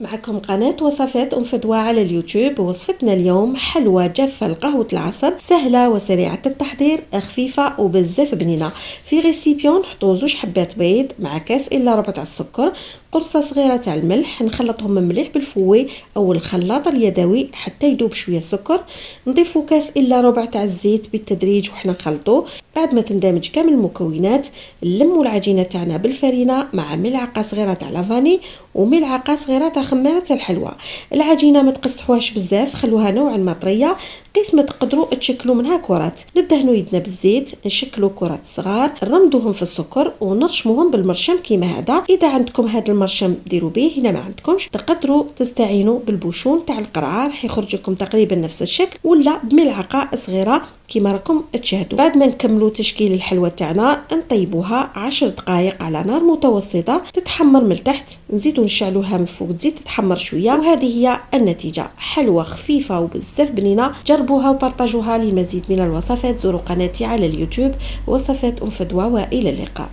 معكم قناة وصفات فدوى على اليوتيوب. وصفتنا اليوم حلوى جافة لقهوة العصر، سهلة وسريعة التحضير، خفيفة وبزاف بنينة. في ريسيبيون نحطو 2 حبات بيض مع كاس الا ربع تاع السكر، قرصة صغيرة تاع الملح، نخلطهم مليح بالفوي او الخلاط اليدوي حتى يذوب شوية السكر. نضيفو كاس الا ربع تاع الزيت بالتدريج وحنا نخلطوه. بعد ما تندمج كامل المكونات نلمو العجينة تاعنا بالفرينة مع ملعقة صغيرة تاع لافاني وملعقة صغيرة تاع خميرة الحلوى. العجينة ما تقصحوهاش بزاف، خلوها نوعا ما طريه، قيس ما تقدروا تشكلوا منها كرات. ندهنوا يدنا بالزيت، نشكلوا كرات صغار، نرمدوهم في السكر ونرشموهم بالمرشم كيما هذا. اذا عندكم هذا المرشم ديروا به، هنا ما عندكمش تقدروا تستعينوا بالبوشون تاع القرعه، راح يخرج لكم تقريبا نفس الشكل، ولا بملعقه صغيره كيما راكم تشاهدوا. بعد ما نكملوا تشكيل الحلوى تاعنا نطيبوها 10 دقائق على نار متوسطه، تتحمر من تحت، نزيدوا نشعلوها من فوق تزيد تتحمر شويه. وهذه هي النتيجه، حلوى خفيفه وبزاف بنينه. جربوها وبارطاجوها. للمزيد من الوصفات زوروا قناتي على اليوتيوب وصفات فدوى، والى اللقاء.